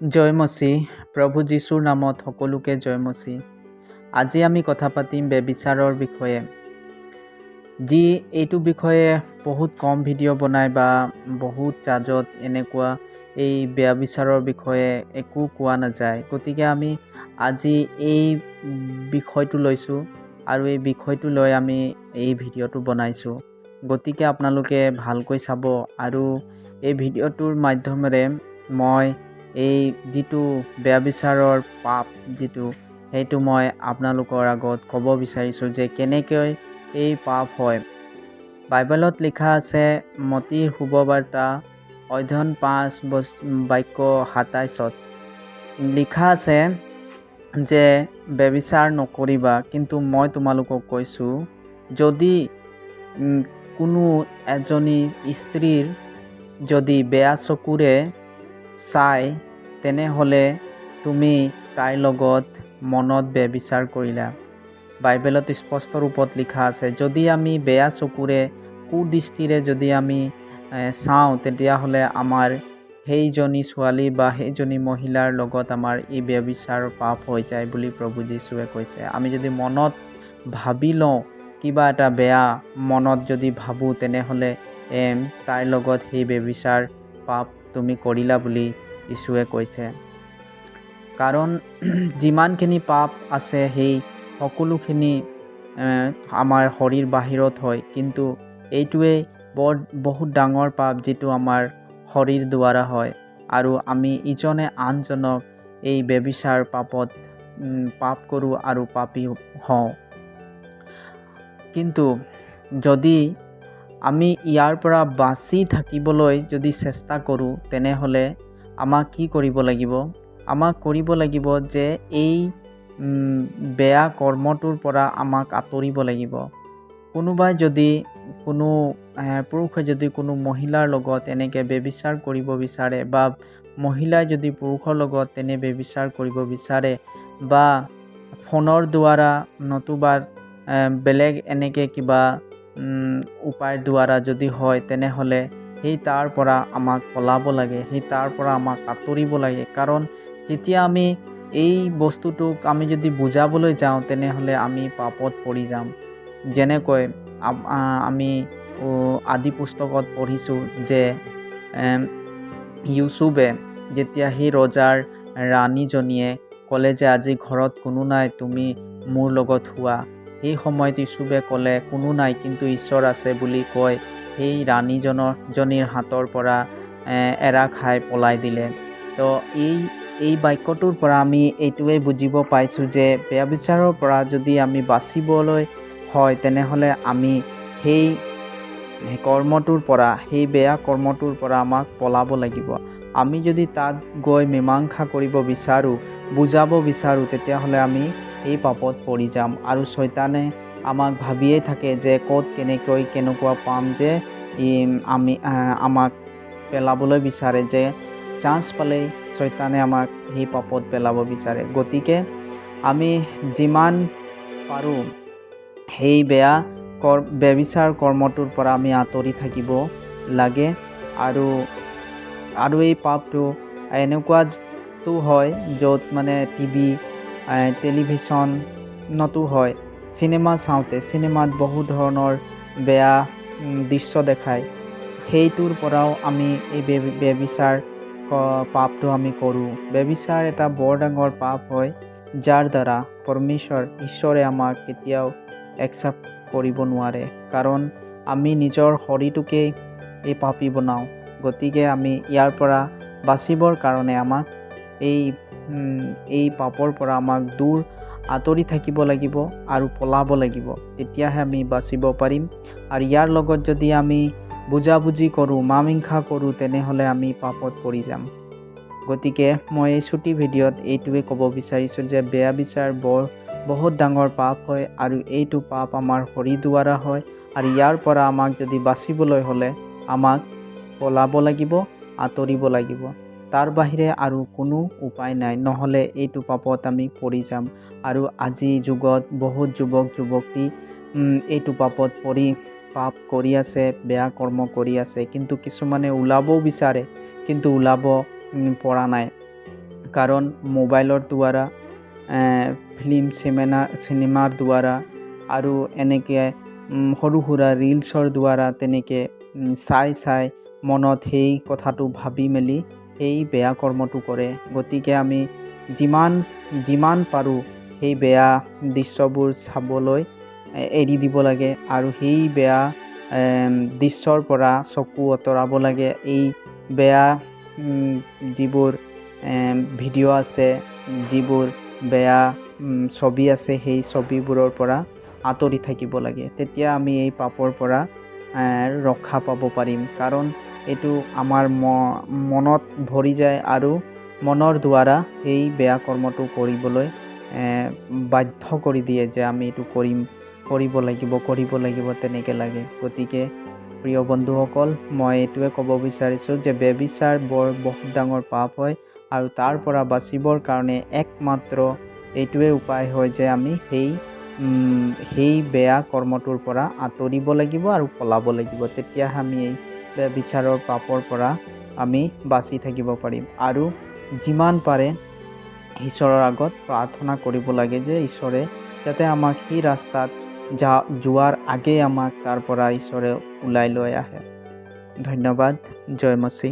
জয় মসি প্ৰভু যীশুৰ নামত সকলোকে জয় মসি। আজি আমি কথা পাতিম ব্যভিচাৰৰ বিষয়ে। যি এইটো বিষয়ে বহুত কম ভিডিঅ' বনায় বা বহুত চাৰ্জত এনেকুৱা এই ব্যভিচাৰৰ বিষয়ে একো কোৱা নাযায়। গতিকে আমি আজি এই বিষয়টো লৈছোঁ আৰু এই বিষয়টো লৈ আমি এই ভিডিঅ'টো বনাইছোঁ। গতিকে আপোনালোকে ভালকৈ চাব আৰু এই ভিডিঅ'টোৰ মাধ্যমেৰে মই এই যিটো ব্যভিচাৰৰ পাপ সেইটো মই আপোনালোকৰ আগত ক'ব বিচাৰিছোঁ যে কেনেকৈ এই পাপ হয়। বাইবেলত লিখা আছে মতীৰ শুভবাৰ্তা অধ্যয়ন 5 বাক্য 27 লিখা আছে যে ব্যভিচাৰ নকৰিবা। কিন্তু মই তোমালোকক কৈছোঁ, যদি কোনো এজনী স্ত্ৰীৰ যদি বেয়া চকুৰে চাই তেনেহ'লে তুমি তাইৰ লগত মনত ব্যভিচাৰ কৰিলা। বাইবেলত স্পষ্ট ৰূপত লিখা আছে, যদি আমি বেয়া চকুৰে কুদৃষ্টিৰে যদি আমি চাওঁ তেতিয়াহ'লে আমাৰ সেইজনী ছোৱালী বা সেইজনী মহিলাৰ লগত আমাৰ এই ব্যভিচাৰ পাপ হৈ যায় বুলি প্ৰভু যীশুৱে কৈছে। আমি যদি মনত ভাবি লওঁ, কিবা এটা বেয়া মনত যদি ভাবোঁ তেনেহ'লে তাইৰ লগত সেই ব্যভিচাৰ পাপ তুমি কৰিলা বুলি যীশুৱে কৈছে। কাৰণ যিমানখিনি পাপ আছে সেই সকলোখিনি আমাৰ শৰীৰ বাহিৰত হয়, কিন্তু এইটোৱেই বহুত ডাঙৰ পাপ যিটো আমাৰ শৰীৰ দ্বাৰা হয় আৰু আমি ইজনে আনজনক এই ব্যভিচাৰ পাপ কৰোঁ আৰু পাপী হওঁ। কিন্তু যদি আমি ইয়াৰ পৰা বাচি থাকিবলৈ যদি চেষ্টা কৰোঁ তেনেহ'লে আমাক কি কৰিব লাগিব? আমাক কৰিব লাগিব যে এই বেয়া কৰ্মটোৰ পৰা আমাক আঁতৰিব লাগিব। কোনোবাই যদি কোনো পুৰুষে যদি কোনো মহিলাৰ লগত এনেকৈ ব্যভিচাৰ কৰিব বিচাৰে বা মহিলাই যদি পুৰুষৰ লগত তেনে ব্যভিচাৰ কৰিব বিচাৰে বা ফোনৰ দ্বাৰা নতুবা বেলেগ এনেকৈ কিবা উপায় দ্বাৰা যদি হয় তেনেহ'লে সেই তাৰ পৰা আমাক পলাব লাগে, সেই তাৰ পৰা আমাক আঁতৰিব লাগে। কাৰণ যেতিয়া আমি এই বস্তুটোক আমি যদি বুজাবলৈ যাওঁ তেনেহ'লে আমি পাপত পৰি যাম। যেনেকৈ আমি আদি পুস্তকত পঢ়িছোঁ যে ইউচুফে যেতিয়া সেই ৰজাৰ ৰাণীজনীয়ে ক'লে যে আজি ঘৰত কোনো নাই, তুমি মোৰ লগত শুৱা, সেই সময়ত ইউচুফে ক'লে কোনো নাই কিন্তু ঈশ্বৰ আছে বুলি কৈ সেই ৰাণীজনীৰ হাতৰ পৰা এৰা খাই পলাই দিলে। তো এই বাক্যটোৰ পৰা আমি এইটোৱেই বুজিব পাইছোঁ যে ব্যভিচাৰৰ পৰা যদি আমি বাচিবলৈ হয় তেনেহ'লে আমি সেই কৰ্মটোৰ পৰা, সেই বেয়া কৰ্মটোৰ পৰা আমাক পলাব লাগিব। আমি যদি তাত গৈ মীমাংসা কৰিব বিচাৰোঁ, বুজাব বিচাৰোঁ, তেতিয়াহ'লে আমি এই পাপত পৰি যাম আৰু শয়তানে আমাক ভাবিয়েই থাকে যে ক'ত কেনেকুৱা পাম যে আমাক পেলাবলৈ বিচাৰে, যে চান্স পালেই শয়তানে আমাক সেই পাপত পেলাব বিচাৰে। গতিকে আমি যিমান পাৰোঁ সেই ব্যভিচাৰ কৰ্মটোৰ পৰা আমি আঁতৰি থাকিব লাগে। আৰু এই পাপটো এনেকুৱাটো হয় য'ত মানে টেলিভিশ্যনতো হয়। চিনেমা চাওঁতে চিনেমাত বহুত ধৰণৰ বেয়া দৃশ্য দেখায়, সেইটোৰ পৰাও আমি এই ব্যভিচাৰ পাপটো আমি কৰোঁ। ব্যভিচাৰ এটা বৰ ডাঙৰ পাপ হয়, যাৰ দ্বাৰা ঈশ্বৰে আমাক কেতিয়াও একচেপ্ট কৰিব নোৱাৰে। কাৰণ আমি নিজৰ শৰীৰটোকেই এই পাপী বনাওঁ। গতিকে আমি ইয়াৰ পৰা বাচিবৰ কাৰণে আমাক এই পাপৰ পৰা আমাক আঁতৰি থাকিব লাগিব আৰু পলাব লাগিব, তেতিয়াহে আমি বাচিব পাৰিম। আৰু ইয়াৰ লগত যদি আমি বুজাবুজি কৰোঁ, মীমাংসা কৰোঁ, তেনেহ'লে আমি পাপত পৰি যাম। গতিকে মই এই ছুটি ভিডিঅ'ত এইটোৱে ক'ব বিচাৰিছোঁ যে ব্যভিচাৰ বহুত ডাঙৰ পাপ হয় আৰু এইটো পাপ আমাৰ শৰীৰ দ্বাৰা হয়। আৰু ইয়াৰ পৰা আমাক যদি বাচিবলৈ হ'লে আমাক পলাব লাগিব, আঁতৰিব লাগিব। তাৰ বাহিৰে আৰু কোনো উপায় নাই, নহ'লে এইটো পাপত আমি পৰি যাম। আৰু আজিৰ যুগত বহুত যুৱক যুৱতী এইটো পাপত পৰি পাপ কৰি আছে, বেয়া কৰ্ম কৰি আছে, কিন্তু কিছুমানে ওলাবও বিচাৰে কিন্তু ওলাব পৰা নাই। কাৰণ মোবাইলৰ দ্বাৰা ফিল্ম চিনেমাৰ দ্বাৰা আৰু এনেকৈ সৰু সুৰা ৰিলছৰ দ্বাৰা তেনেকৈ চাই মনত সেই কথাটো ভাবি মেলি সেই বেয়া কৰ্মটো কৰে। গতিকে আমি যিমান পাৰোঁ সেই বেয়া দৃশ্যবোৰ চাবলৈ এৰি দিব লাগে আৰু সেই বেয়া দৃশ্যৰ পৰা চকু আঁতৰাব লাগে। এই বেয়া যিবোৰ ভিডিঅ' আছে, যিবোৰ বেয়া ছবি আছে, সেই ছবিবোৰৰ পৰা আঁতৰি থাকিব লাগে। তেতিয়া আমি এই পাপৰ পৰা ৰক্ষা পাব পাৰিম। কাৰণ এইটো আমাৰ মনত ভৰি যায় আৰু মনৰ দ্বাৰা এই বেয়া কৰ্মটো কৰিবলৈ বাধ্য কৰি দিয়ে যে আমি এইটো কৰিব লাগিব তেনেকৈ লাগে। গতিকে প্ৰিয় বন্ধুসকল, মই এইটোৱে ক'ব বিচাৰিছোঁ যে ব্যভিচাৰ বহুত ডাঙৰ পাপ হয় আৰু তাৰ পৰা বাচিবৰ কাৰণে একমাত্ৰ এইটোৱে উপায় হয় যে আমি সেই বেয়া কৰ্মটোৰ পৰা আঁতৰিব লাগিব আৰু পলাব লাগিব। তেতিয়াহে আমি এই ব্যভিচাৰৰ পাপৰ পৰা আমি বাচি থাকিব পাৰিম। আৰু যিমান পাৰে ঈশ্বৰৰ আগত প্ৰাৰ্থনা কৰিব লাগে যে ঈশ্বৰে যাতে আমাক সেই ৰাস্তাত যোৱাৰ আগেই আমাক তাৰ পৰা ঈশ্বৰে ওলাই লৈ আহে। ধন্যবাদ। জয় মচি।